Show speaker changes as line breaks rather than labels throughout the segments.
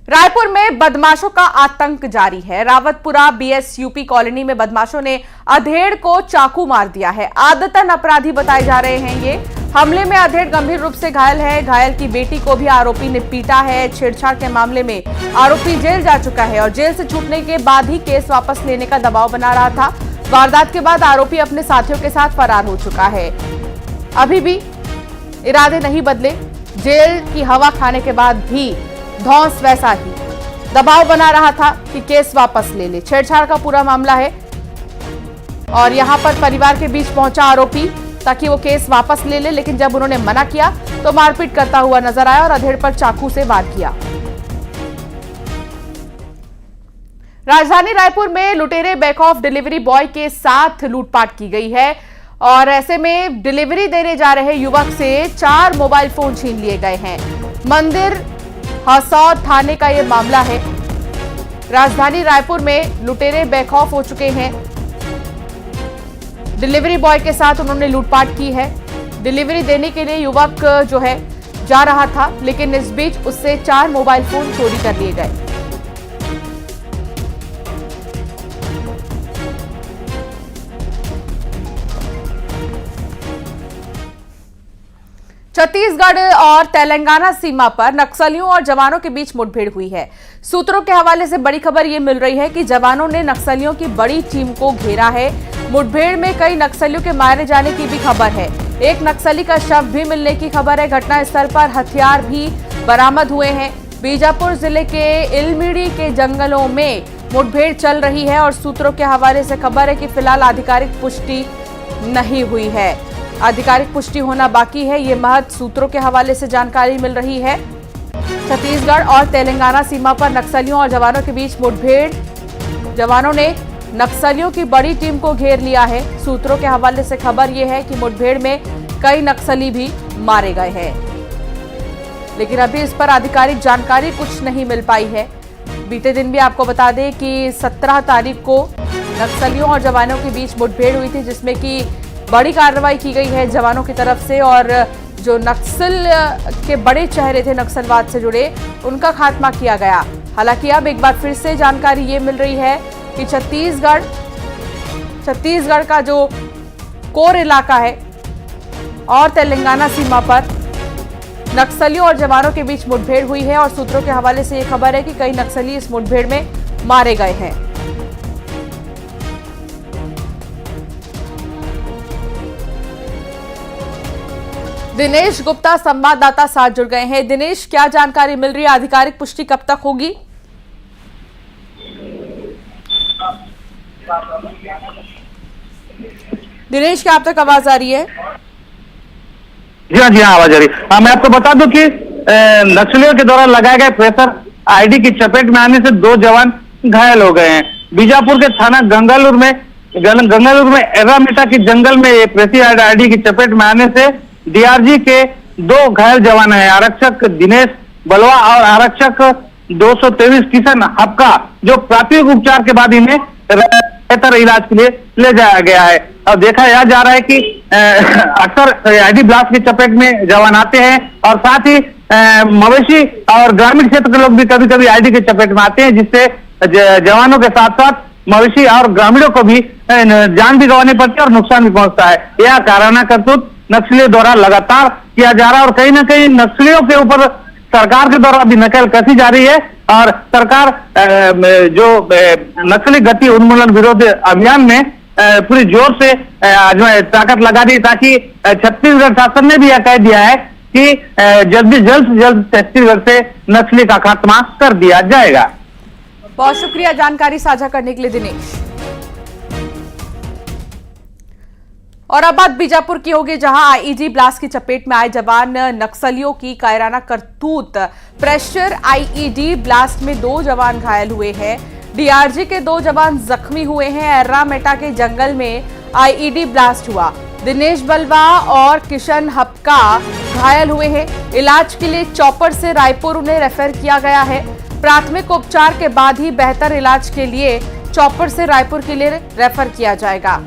रायपुर में बदमाशों का आतंक जारी है। रावतपुरा बीएसयूपी कॉलोनी में बदमाशों ने अधेड़ को चाकू मार दिया है। आदतन अपराधी बताए जा रहे हैं ये। हमले में अधेड़ गंभीर रूप से घायल है। घायल की बेटी को भी आरोपी ने पीटा है। छेड़छाड़ के मामले में आरोपी जेल जा चुका है और जेल से छूटने के बाद ही केस वापस लेने का दबाव बना रहा था। वारदात के बाद आरोपी अपने साथियों के साथ फरार हो चुका है। अभी भी इरादे नहीं बदले। जेल की हवा खाने के बाद भी धौंस वैसा ही दबाव बना रहा था कि केस वापस ले ले। छेड़छाड़ का पूरा मामला है और यहां पर परिवार के बीच पहुंचा आरोपी ताकि वो केस वापस ले ले, लेकिन जब उन्होंने मना किया तो मारपीट करता हुआ नजर आया और अधेड़ पर चाकू से वार किया। राजधानी रायपुर में लुटेरे बैक ऑफ डिलीवरी बॉय के साथ लूटपाट की गई है और ऐसे में डिलीवरी देने जा रहे युवक से 4 मोबाइल फोन छीन लिए गए हैं। मंदिर हसौद थाने का यह मामला है। राजधानी रायपुर में लुटेरे बैकऑफ हो चुके हैं। डिलीवरी बॉय के साथ उन्होंने लूटपाट की है। डिलीवरी देने के लिए युवक जो है जा रहा था, लेकिन इस बीच उससे 4 मोबाइल फोन चोरी कर लिए गए। छत्तीसगढ़ और तेलंगाना सीमा पर नक्सलियों और जवानों के बीच मुठभेड़ हुई है। सूत्रों के हवाले से बड़ी खबर यह मिल रही है कि जवानों ने नक्सलियों की बड़ी टीम को घेरा है। मुठभेड़ में कई नक्सलियों के मारे जाने की भी खबर है। एक नक्सली का शव भी मिलने की खबर है। घटनास्थल पर हथियार भी बरामद हुए हैं। बीजापुर जिले के इलमिड़ी के जंगलों में मुठभेड़ चल रही है और सूत्रों के हवाले से खबर है कि फिलहाल आधिकारिक पुष्टि नहीं हुई है। आधिकारिक पुष्टि होना बाकी है। ये महज सूत्रों के हवाले से जानकारी मिल रही है। छत्तीसगढ़ और तेलंगाना सीमा पर नक्सलियों और जवानों के बीच मुठभेड़। जवानों ने नक्सलियों की बड़ी टीम को घेर लिया है। सूत्रों के हवाले से खबर यह है कि मुठभेड़ में कई नक्सली भी मारे गए हैं, लेकिन अभी इस पर आधिकारिक जानकारी कुछ नहीं मिल पाई है। बीते दिन भी आपको बता दें कि 17 तारीख को नक्सलियों और जवानों के बीच मुठभेड़ हुई थी, जिसमें कि बड़ी कार्रवाई की गई है जवानों की तरफ से और जो नक्सल के बड़े चेहरे थे नक्सलवाद से जुड़े, उनका खात्मा किया गया। हालांकि अब एक बार फिर से जानकारी ये मिल रही है कि छत्तीसगढ़ का जो कोर इलाका है और तेलंगाना सीमा पर नक्सलियों और जवानों के बीच मुठभेड़ हुई है और सूत्रों के हवाले से ये खबर है कि कई नक्सली इस मुठभेड़ में मारे गए हैं। दिनेश गुप्ता संवाददाता साथ जुड़ गए हैं। दिनेश, क्या जानकारी मिल रही है? आधिकारिक पुष्टि कब तक होगी? दिनेश, क्या आप तक आवाज आ रही है?
जी हाँ, आवाज आ रही है। मैं आपको बता दूं कि नक्सलियों के द्वारा लगाए गए प्रेशर आईडी की चपेट में आने से 2 जवान घायल हो गए हैं। बीजापुर के थाना गंगालूर में एर्रामेटा के जंगल में ये प्रेशर आईडी की चपेट में आने से डीआरजी के 2 घायल जवान हैं। आरक्षक दिनेश बलवा और आरक्षक 223 किशन हपका, जो प्राथमिक उपचार के बाद इन्हें बेहतर इलाज के लिए ले जाया गया है। और देखा जा रहा है कि अक्सर आईडी ब्लास्ट की चपेट में जवान आते हैं और साथ ही मवेशी और ग्रामीण क्षेत्र के लोग भी कभी कभी आईडी की चपेट में आते हैं, जिससे जवानों के साथ साथ मवेशी और ग्रामीणों को भी जान भी गंवानी पड़ती है और नुकसान भी पहुंचता है। यह काराना करतूत नक्सलियों द्वारा लगातार किया जा रहा है और कहीं ना कहीं नक्सलियों के ऊपर सरकार के द्वारा भी नकेल कसी जा रही है और सरकार जो नक्सली गति उन्मूलन विरोधी अभियान में पूरी जोर से ताकत लगा दी, ताकि छत्तीसगढ़ शासन ने भी यह कह दिया है कि जल्द से जल्द छत्तीसगढ़ से नक्सली का खात्मा कर दिया जाएगा।
बहुत शुक्रिया जानकारी साझा करने के लिए दिनेश। और अब बात बीजापुर की होगी, जहां आईईडी ब्लास्ट की चपेट में आए जवान नक्सलियों की कायराना करतूत। प्रेशर आईईडी ब्लास्ट में 2 जवान घायल हुए हैं। डीआरजी के 2 जवान जख्मी हुए हैं। एर्रामेटा के जंगल में आईईडी ब्लास्ट हुआ। दिनेश बलवा और किशन हपका घायल हुए हैं। इलाज के लिए चॉपर से रायपुर उन्हें रेफर किया गया है। प्राथमिक उपचार के बाद ही बेहतर इलाज के लिए चॉपर से रायपुर के लिए रेफर किया जाएगा।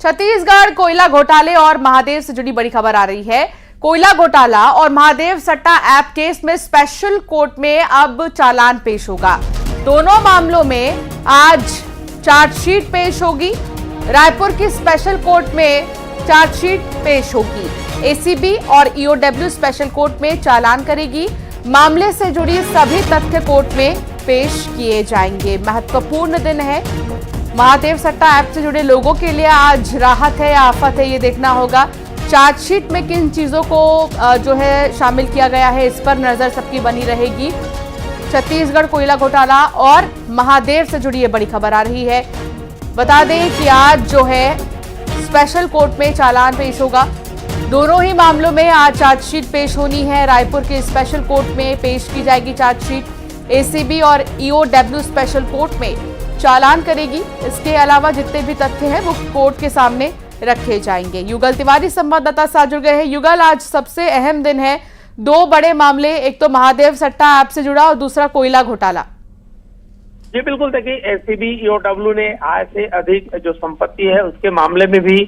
छत्तीसगढ़ कोयला घोटाले और महादेव से जुड़ी बड़ी खबर आ रही है। कोयला घोटाला और महादेव सट्टा ऐप केस में स्पेशल कोर्ट में अब चालान पेश होगा। दोनों मामलों में आज चार्जशीट पेश होगी। रायपुर की स्पेशल कोर्ट में चार्जशीट पेश होगी। एसीबी और ईओडब्ल्यू स्पेशल कोर्ट में चालान करेगी। मामले से जुड़ी सभी तथ्य कोर्ट में पेश किए जाएंगे। महत्वपूर्ण दिन है। महादेव सट्टा ऐप से जुड़े लोगों के लिए आज राहत है या आफत है, ये देखना होगा। चार्जशीट में किन चीजों को जो है शामिल किया गया है, इस पर नजर सबकी बनी रहेगी। छत्तीसगढ़ कोयला घोटाला और महादेव से जुड़ी ये बड़ी खबर आ रही है। बता दें कि आज जो है स्पेशल कोर्ट में चालान पेश होगा। दोनों ही मामलों में आज चार्जशीट पेश होनी है। रायपुर के स्पेशल कोर्ट में पेश की जाएगी चार्जशीट। एसीबी और ईओडब्ल्यू स्पेशल कोर्ट में चालान करेगी। इसके अलावा जितने भी तथ्य हैं वो कोर्ट के सामने रखे जाएंगे। युगल तिवारी संवाददाता साथ जुड़ गए हैं। युगल, आज सबसे अहम दिन है। दो बड़े मामले, एक तो महादेव सट्टा ऐप से जुड़ा और दूसरा कोयला घोटाला।
जी बिल्कुल, देखिए एसीबी ईओडब्ल्यू ने आय से अधिक जो संपत्ति है उसके मामले में भी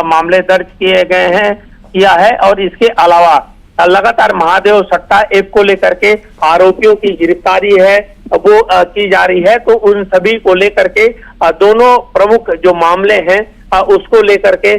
मामले दर्ज किया है और इसके अलावा लगातार महादेव सट्टा ऐप को लेकर के आरोपियों की गिरफ्तारी है वो की जा रही है। तो उन सभी को लेकर के दोनों प्रमुख जो मामले हैं उसको लेकर के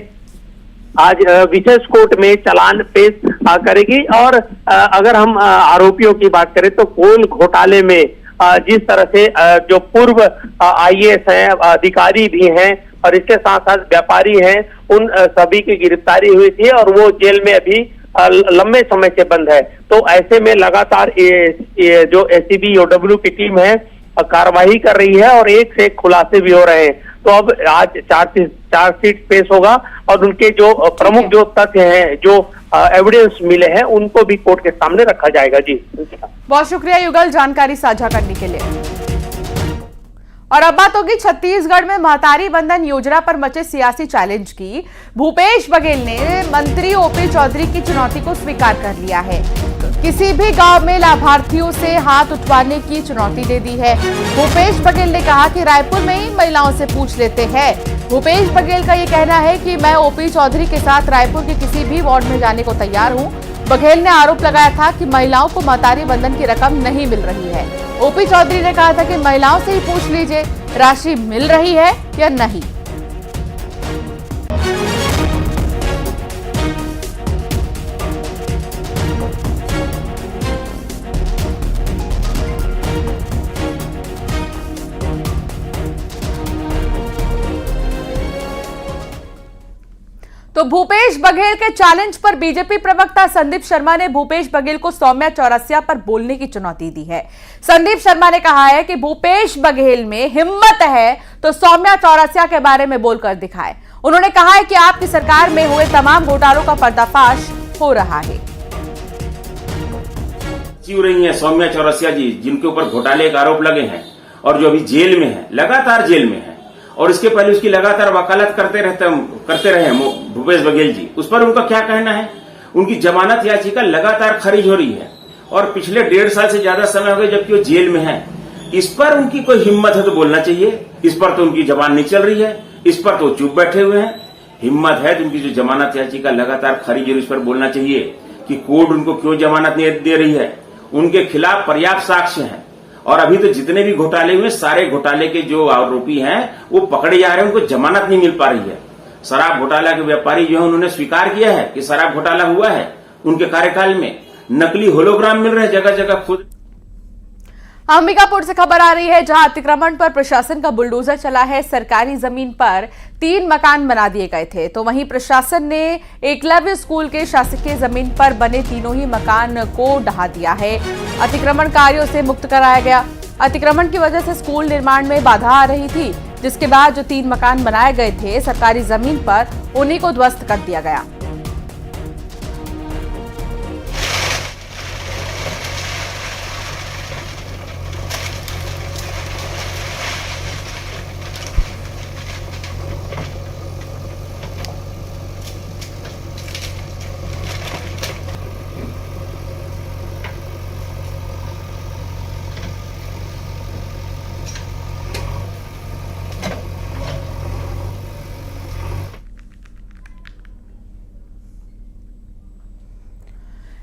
आज विशेष कोर्ट में चालान पेश करेगी। और अगर हम आरोपियों की बात करें तो कोल घोटाले में जिस तरह से जो पूर्व आईएएस हैं, अधिकारी भी हैं और इसके साथ साथ व्यापारी हैं, उन सभी की गिरफ्तारी हुई थी और वो जेल में अभी लंबे समय से बंद है। तो ऐसे में लगातार ये जो एसीबी ईओडब्ल्यू की टीम है कार्रवाई कर रही है और एक से एक खुलासे भी हो रहे हैं। तो अब आज चार्जशीट पेश होगा और उनके जो प्रमुख जो तथ्य हैं, जो एविडेंस मिले हैं, उनको भी कोर्ट के सामने रखा जाएगा। जी
बहुत शुक्रिया युगल जानकारी साझा करने के लिए। और अब बात होगी छत्तीसगढ़ में महतारी बंधन योजना पर मचे सियासी चैलेंज की। भूपेश बघेल ने मंत्री ओपी चौधरी की चुनौती को स्वीकार कर लिया है। किसी भी गांव में लाभार्थियों से हाथ उठवाने की चुनौती दे दी है। भूपेश बघेल ने कहा कि रायपुर में ही महिलाओं से पूछ लेते हैं। भूपेश बघेल का ये कहना है कि मैं ओपी चौधरी के साथ रायपुर के किसी भी वार्ड में जाने को तैयार हूं। बघेल ने आरोप लगाया था कि महिलाओं को महतारी बंधन की रकम नहीं मिल रही है। ओपी चौधरी ने कहा था कि महिलाओं से ही पूछ लीजिए राशि मिल रही है या नहीं। तो भूपेश बघेल के चैलेंज पर बीजेपी प्रवक्ता संदीप शर्मा ने भूपेश बघेल को सौम्या चौरसिया पर बोलने की चुनौती दी है। संदीप शर्मा ने कहा है कि भूपेश बघेल में हिम्मत है तो सौम्या चौरसिया के बारे में बोलकर दिखाए। उन्होंने कहा है कि आपकी सरकार में हुए तमाम घोटालों का पर्दाफाश हो रहा है।
जीव रही हैं सौम्या चौरसिया जी, जिनके ऊपर घोटाले के आरोप लगे हैं और जो अभी जेल में है, लगातार जेल में है, और इसके पहले उसकी लगातार वकालत करते रहे भूपेश बघेल जी। उस पर उनका क्या कहना है? उनकी जमानत याचिका लगातार खारिज हो रही है और पिछले 1.5 साल से ज्यादा समय हो गए जबकि वो जेल में है। इस पर उनकी कोई हिम्मत है तो बोलना चाहिए। इस पर तो उनकी जबान नहीं चल रही है, इस पर तो चुप बैठे हुए हैं। हिम्मत है तो उनकी जो जमानत याचिका लगातार खारिज हो, इस पर बोलना चाहिए कि कोर्ट उनको क्यों जमानत नहीं दे रही है। उनके खिलाफ पर्याप्त साक्ष्य हैं और अभी तो जितने भी घोटाले हुए, सारे घोटाले के जो आरोपी हैं वो पकड़े जा रहे हैं, उनको जमानत नहीं मिल पा रही है। शराब घोटाला के व्यापारी जो है उन्होंने स्वीकार किया है कि शराब घोटाला हुआ है उनके कार्यकाल में। नकली होलोग्राम मिल रहे हैं जगह जगह। खुद
अंबिकापुर से खबर आ रही है, जहां अतिक्रमण पर प्रशासन का बुलडोजर चला है। सरकारी जमीन पर 3 मकान बना दिए गए थे, तो वहीं प्रशासन ने एकलव्य स्कूल के शासकीय जमीन पर बने तीनों ही मकान को ढहा दिया है। अतिक्रमणकारियों से मुक्त कराया गया। अतिक्रमण की वजह से स्कूल निर्माण में बाधा आ रही थी, जिसके बाद जो 3 मकान बनाए गए थे सरकारी जमीन पर, उन्हीं को ध्वस्त कर दिया गया।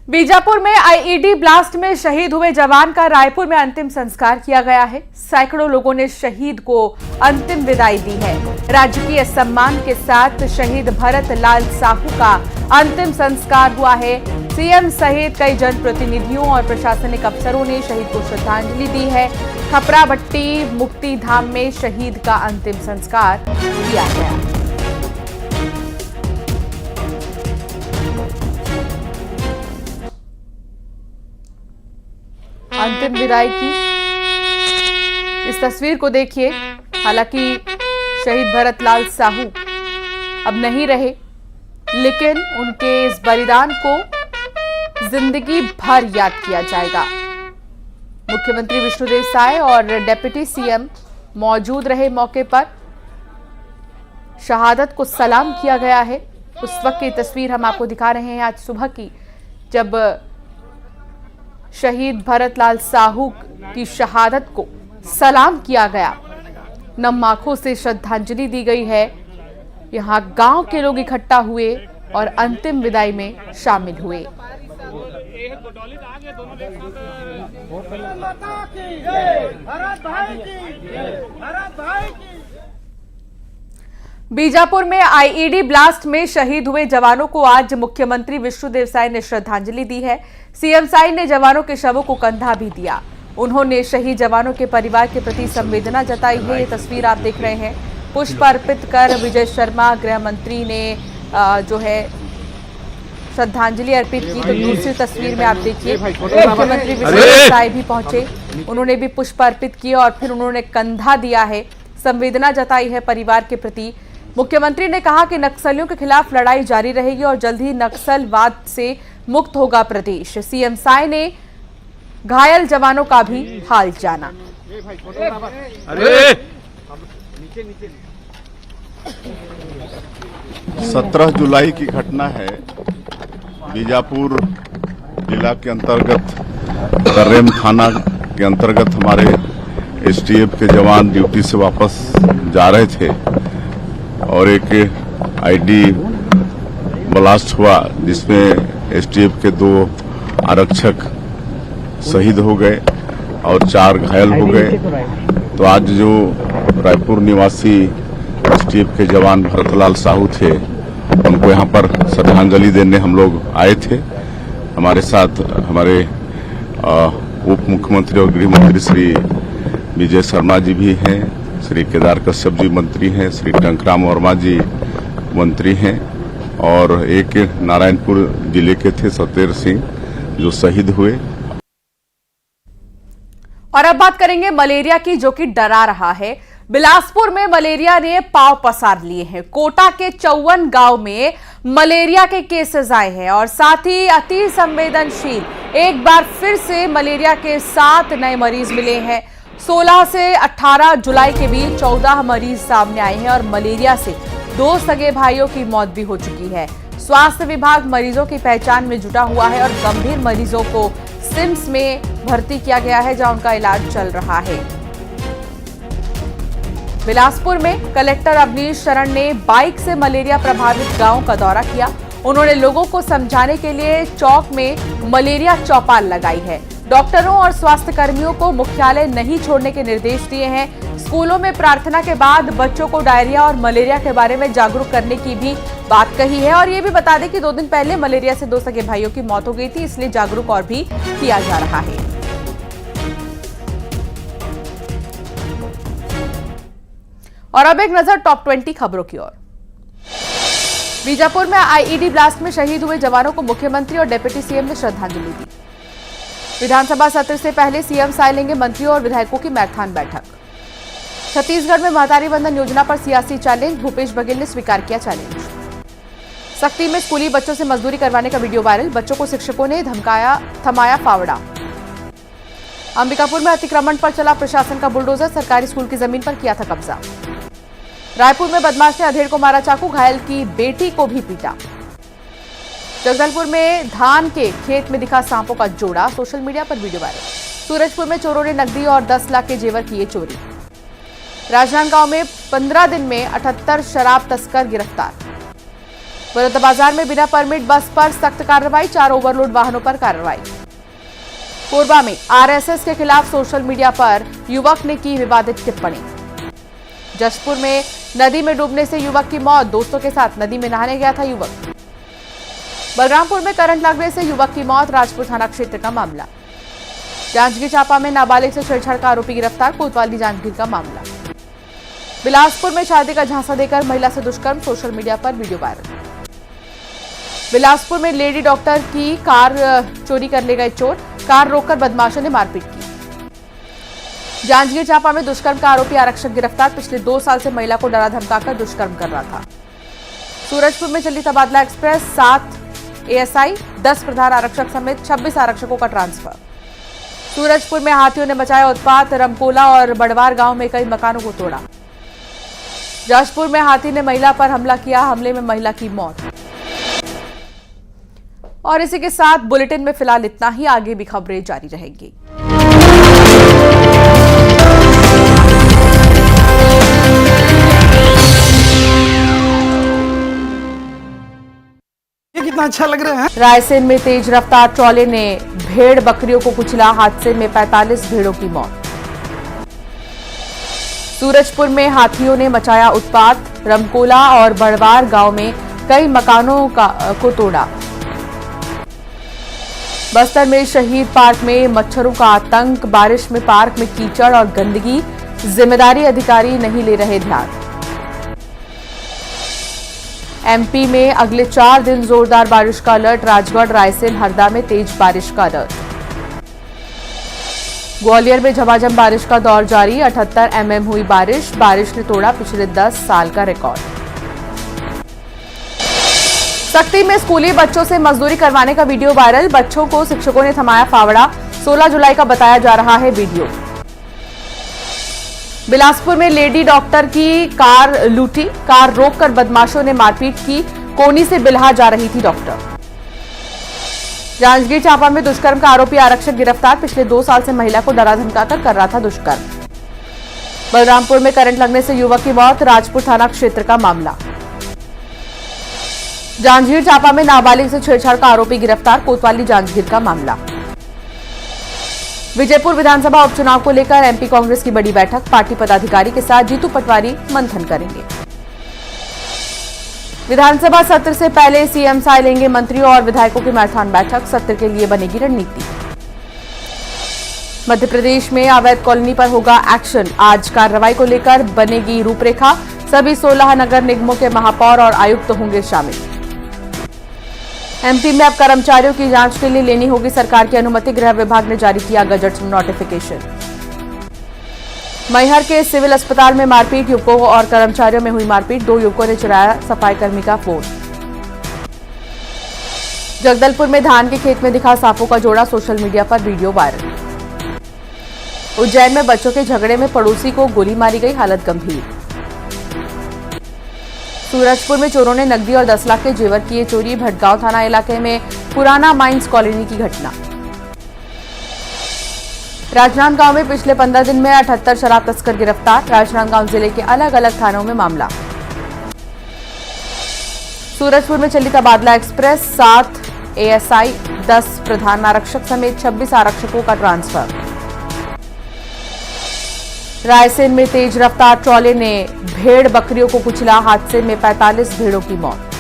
बीजापुर में आईईडी ब्लास्ट में शहीद हुए जवान का रायपुर में अंतिम संस्कार किया गया है। सैकड़ों लोगों ने शहीद को अंतिम विदाई दी है। राजकीय सम्मान के साथ शहीद भरत लाल साहू का अंतिम संस्कार हुआ है। सीएम सहित कई जनप्रतिनिधियों और प्रशासनिक अफसरों ने शहीद को श्रद्धांजलि दी है। खपराबट्टी मुक्ति धाम में शहीद का अंतिम संस्कार किया गया। अंतिम विदाई की इस तस्वीर को देखिए। हालांकि शहीद भरत लाल साहू अब नहीं रहे, लेकिन उनके इस बलिदान को जिंदगी भर याद किया जाएगा। मुख्यमंत्री विष्णुदेव साय और डिप्टी सीएम मौजूद रहे मौके पर। शहादत को सलाम किया गया है। उस वक्त की तस्वीर हम आपको दिखा रहे हैं आज सुबह की, जब शहीद भरत लाल साहू की शहादत को सलाम किया गया। नम आंखों से श्रद्धांजलि दी गई है। यहां गांव के लोग इकट्ठा हुए और अंतिम विदाई में शामिल हुए। बीजापुर में आईईडी ब्लास्ट में शहीद हुए जवानों को आज मुख्यमंत्री विष्णुदेव साय ने श्रद्धांजलि दी है। सीएम साय ने जवानों के शवों को कंधा भी दिया। उन्होंने शहीद जवानों के परिवार के प्रति संवेदना जताई है। ये तस्वीर आप देख रहे हैं। पुष्प अर्पित कर विजय शर्मा गृह मंत्री ने जो है श्रद्धांजलि अर्पित की। तो दूसरी तस्वीर में आप देखिए, मुख्यमंत्री विष्णुदेव साय भी पहुंचे। उन्होंने भी पुष्प अर्पित किए और फिर उन्होंने कंधा दिया है, संवेदना जताई है परिवार के प्रति। मुख्यमंत्री ने कहा कि नक्सलियों के खिलाफ लड़ाई जारी रहेगी और जल्द ही नक्सलवाद से मुक्त होगा प्रदेश। सीएम साय ने घायल जवानों का भी हाल जाना।
17 जुलाई की घटना है। बीजापुर जिला के अंतर्गत कर्रेम थाना के अंतर्गत हमारे एसटीएफ के जवान ड्यूटी से वापस जा रहे थे और एक आईडी ब्लास्ट हुआ, जिसमें एसटीएफ के 2 आरक्षक शहीद हो गए और 4 घायल हो गए। तो आज जो रायपुर निवासी एसटीएफ के जवान भरतलाल साहू थे, उनको यहाँ पर श्रद्धांजलि देने हम लोग आए थे। हमारे साथ हमारे उप मुख्यमंत्री और गृह मंत्री श्री विजय शर्मा जी भी हैं, श्री केदार कश्यप जी मंत्री हैं, श्री टंकराम वर्मा जी मंत्री हैं और एक नारायणपुर जिले के थे सतेर सिंह जो शहीद हुए।
और अब बात करेंगे मलेरिया की, जो कि डरा रहा है। बिलासपुर में मलेरिया ने पांव पसार लिए हैं। कोटा के 54 गांव में मलेरिया के केसेस आए हैं और साथ ही अति संवेदनशील एक बार फिर से मलेरिया के 7 नए मरीज मिले हैं। 16 से 18 जुलाई के बीच 14 मरीज सामने आए हैं और मलेरिया से 2 सगे भाइयों की मौत भी हो चुकी है। स्वास्थ्य विभाग मरीजों की पहचान में जुटा हुआ है और गंभीर मरीजों को सिम्स में भर्ती किया गया है, जहां उनका इलाज चल रहा है। बिलासपुर में कलेक्टर अवनीश शरण ने बाइक से मलेरिया प्रभावित गांव का दौरा किया। उन्होंने लोगों को समझाने के लिए चौक में मलेरिया चौपाल लगाई है। डॉक्टरों और स्वास्थ्य कर्मियों को मुख्यालय नहीं छोड़ने के निर्देश दिए हैं। स्कूलों में प्रार्थना के बाद बच्चों को डायरिया और मलेरिया के बारे में जागरूक करने की भी बात कही है। और ये भी बता दें कि 2 दिन पहले मलेरिया से 2 सगे भाइयों की मौत हो गई थी, इसलिए जागरूक और भी किया जा रहा है। और अब एक नजर टॉप 20 खबरों की ओर। बीजापुर में आईईडी ब्लास्ट में शहीद हुए जवानों को मुख्यमंत्री और डिप्टी सीएम ने श्रद्धांजलि दी। विधानसभा सत्र से पहले सीएम साय लेंगे मंत्रियों और विधायकों की मैराथन बैठक। छत्तीसगढ़ में महतारी वंदन योजना पर सियासी चैलेंज, भूपेश बघेल ने स्वीकार किया चैलेंज। सक्ती में स्कूली बच्चों से मजदूरी करवाने का वीडियो वायरल, बच्चों को शिक्षकों ने थमाया फावड़ा। अंबिकापुर में अतिक्रमण पर चला प्रशासन का बुलडोजर, सरकारी स्कूल की जमीन पर किया था कब्जा। रायपुर में बदमाश ने अधेड़ को मारा चाकू, घायल की बेटी को भी पीटा। जगदलपुर में धान के खेत में दिखा सांपों का जोड़ा, सोशल मीडिया पर वीडियो वायरल। सूरजपुर में चोरों ने नकदी और 10 लाख के जेवर किए चोरी। राजनांदगांव में 15 दिन में 78 शराब तस्कर गिरफ्तार। बलौदाबाजार में बिना परमिट बस पर सख्त कार्रवाई, 4 ओवरलोड वाहनों पर कार्रवाई। कोरबा में आरएसएस के खिलाफ सोशल मीडिया पर युवक ने की विवादित टिप्पणी। जशपुर में नदी में डूबने से युवक की मौत, दोस्तों के साथ नदी में नहाने गया था युवक। बलरामपुर में करंट लगने से युवक की मौत, राजपुर थाना क्षेत्र का मामला। जांजगीर चांपा में नाबालिग से छेड़छाड़ का आरोपी गिरफ्तार, कोतवाली जांजगीर का मामला। बिलासपुर में शादी का झांसा देकर महिला से दुष्कर्म, सोशल मीडिया पर वीडियो वायरल। बिलासपुर में लेडी डॉक्टर की कार चोरी कर ले गए चोर, कार रोककर बदमाशों ने मारपीट की। जांजगीर चांपा में दुष्कर्म का आरोपी आरक्षक गिरफ्तार, पिछले 2 साल से महिला को डरा धमकाकर दुष्कर्म कर रहा था। सूरजपुर में चली तबादला एक्सप्रेस, 7 एएसआई 10 प्रधान आरक्षक समेत 26 आरक्षकों का ट्रांसफर। सूरजपुर में हाथियों ने मचाया उत्पात, रमकोला और बड़वार गांव में कई मकानों को तोड़ा। जशपुर में हाथी ने महिला पर हमला किया, हमले में महिला की मौत। और इसी के साथ बुलेटिन में फिलहाल इतना ही, आगे भी खबरें जारी रहेंगी।
कितना अच्छा लग रहा है।
रायसेन में तेज रफ्तार ट्रॉले ने भेड़ बकरियों को कुचला, हादसे में 45 भेड़ों की मौत। सूरजपुर में हाथियों ने मचाया उत्पात, रमकोला और बड़वार गांव में कई मकानों को तोड़ा। बस्तर में शहीद पार्क में मच्छरों का आतंक, बारिश में पार्क में कीचड़ और गंदगी, जिम्मेदारी अधिकारी नहीं ले रहे ध्यान। एमपी में अगले 4 दिन जोरदार बारिश का अलर्ट, राजगढ़, रायसेन, हरदा में तेज बारिश का अलर्ट। ग्वालियर में झमाझम बारिश का दौर जारी, 78 mm हुई बारिश, बारिश ने तोड़ा पिछले 10 साल का रिकॉर्ड। सक्ती में स्कूली बच्चों से मजदूरी करवाने का वीडियो वायरल, बच्चों को शिक्षकों ने थमाया फावड़ा, 16 जुलाई का बताया जा रहा है वीडियो। बिलासपुर में लेडी डॉक्टर की कार लूटी, कार रोककर बदमाशों ने मारपीट की, कोनी से बिल्हा जा रही थी डॉक्टर। जांजगीर चांपा में दुष्कर्म का आरोपी आरक्षक गिरफ्तार, पिछले 2 साल से महिला को डरा धमकाकर कर रहा था दुष्कर्म। बलरामपुर में करंट लगने से युवक की मौत, राजपुर थाना क्षेत्र का मामला। जांजगीर चांपा में नाबालिग से छेड़छाड़ का आरोपी गिरफ्तार, कोतवाली जांजगीर का मामला। विजयपुर विधानसभा उपचुनाव को लेकर एमपी कांग्रेस की बड़ी बैठक, पार्टी पदाधिकारी के साथ जीतू पटवारी मंथन करेंगे। विधानसभा सत्र से पहले सीएम से लेंगे मंत्रियों और विधायकों की मैराथन बैठक, सत्र के लिए बनेगी रणनीति। मध्य प्रदेश में अवैध कॉलोनी पर होगा एक्शन, आज कार्रवाई को लेकर बनेगी रूपरेखा, सभी 16 नगर निगमों के महापौर और आयुक्त होंगे शामिल। एमपी में अब कर्मचारियों की जांच के लिए लेनी होगी सरकार की अनुमति, गृह विभाग ने जारी किया गजट नोटिफिकेशन। मैहर के सिविल अस्पताल में मारपीट, युवकों और कर्मचारियों में हुई मारपीट, 2 युवकों ने चुराया सफाई कर्मी का फोन। जगदलपुर में धान के खेत में दिखा सांपों का जोड़ा, सोशल मीडिया पर वीडियो वायरल। उज्जैन में बच्चों के झगड़े में पड़ोसी को गोली मारी गई, हालत गंभीर। सूरजपुर में चोरों ने नकदी और 10 लाख के जेवर किए चोरी, भटगांव थाना इलाके में पुराना माइंस कॉलोनी की घटना। राजनांदगांव में पिछले 15 दिन में 78 शराब तस्कर गिरफ्तार, राजनांदगांव जिले के अलग अलग थानों में मामला। सूरजपुर में चली तबादला एक्सप्रेस, 7 एएसआई 10 प्रधान आरक्षक समेत 26 आरक्षकों का ट्रांसफर। रायसेन में तेज रफ्तार ट्रॉले ने भेड़ बकरियों को कुचला, हादसे में 45 भेड़ों की मौत।